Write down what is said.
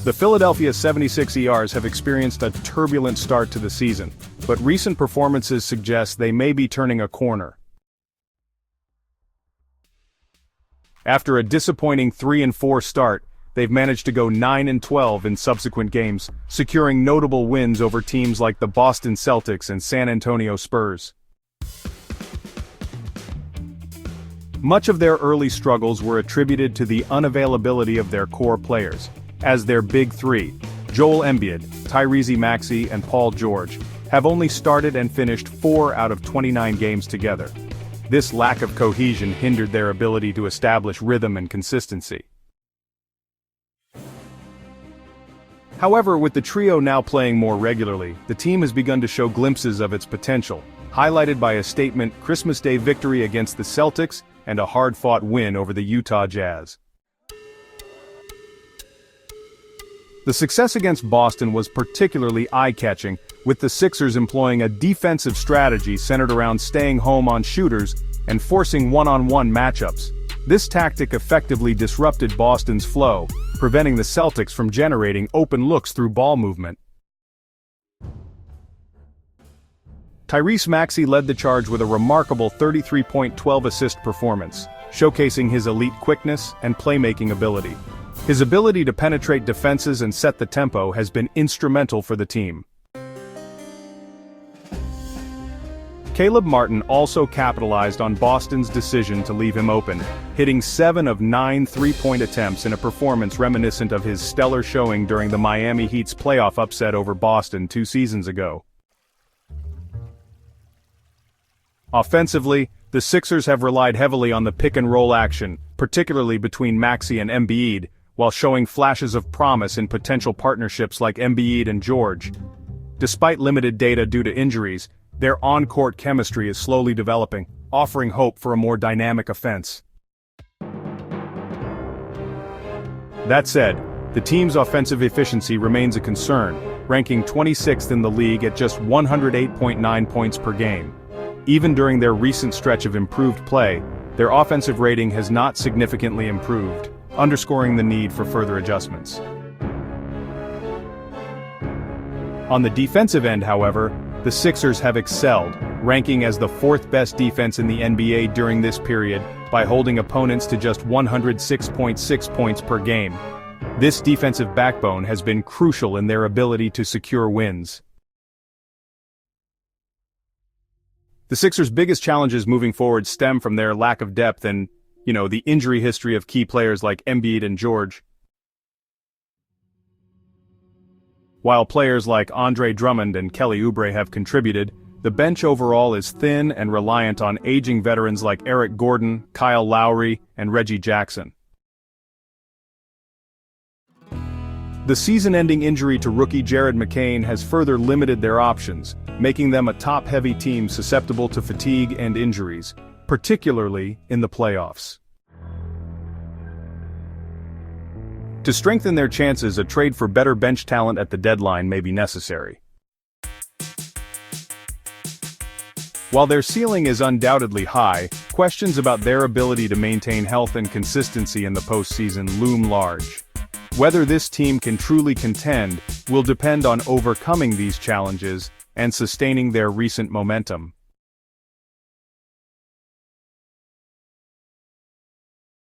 The Philadelphia 76ers have experienced a turbulent start to the season, but recent performances suggest they may be turning a corner. After a disappointing 3-4 start, they've managed to go 9-12 in subsequent games, securing notable wins over teams like the Boston Celtics and San Antonio Spurs. Much of their early struggles were attributed to the unavailability of their core players, as their big three, Joel Embiid, Tyrese Maxey and Paul George, have only started and finished 4 out of 29 games together. This lack of cohesion hindered their ability to establish rhythm and consistency. However, with the trio now playing more regularly, the team has begun to show glimpses of its potential, highlighted by a statement Christmas Day victory against the Celtics and a hard-fought win over the Utah Jazz. The success against Boston was particularly eye-catching, with the Sixers employing a defensive strategy centered around staying home on shooters and forcing one-on-one matchups. This tactic effectively disrupted Boston's flow, preventing the Celtics from generating open looks through ball movement. Tyrese Maxey led the charge with a remarkable 33-point 12-assist performance, showcasing his elite quickness and playmaking ability. His ability to penetrate defenses and set the tempo has been instrumental for the team. Caleb Martin also capitalized on Boston's decision to leave him open, hitting 7 of 9 three-point attempts in a performance reminiscent of his stellar showing during the Miami Heat's playoff upset over Boston 2 seasons ago. Offensively, the Sixers have relied heavily on the pick-and-roll action, particularly between Maxey and Embiid, while showing flashes of promise in potential partnerships like Embiid and George. Despite limited data due to injuries, their on-court chemistry is slowly developing, offering hope for a more dynamic offense. That said, the team's offensive efficiency remains a concern, ranking 26th in the league at just 108.9 points per game. Even during their recent stretch of improved play, their offensive rating has not significantly improved, underscoring the need for further adjustments. On the defensive end, however, the Sixers have excelled, ranking as the 4th best defense in the NBA during this period by holding opponents to just 106.6 points per game. This defensive backbone has been crucial in their ability to secure wins. The Sixers' biggest challenges moving forward stem from their lack of depth and, the injury history of key players like Embiid and George. While players like Andre Drummond and Kelly Oubre have contributed, the bench overall is thin and reliant on aging veterans like Eric Gordon, Kyle Lowry, and Reggie Jackson. The season-ending injury to rookie Jared McCain has further limited their options, making them a top-heavy team susceptible to fatigue and injuries, particularly in the playoffs. To strengthen their chances, a trade for better bench talent at the deadline may be necessary. While their ceiling is undoubtedly high, questions about their ability to maintain health and consistency in the postseason loom large. Whether this team can truly contend will depend on overcoming these challenges and sustaining their recent momentum.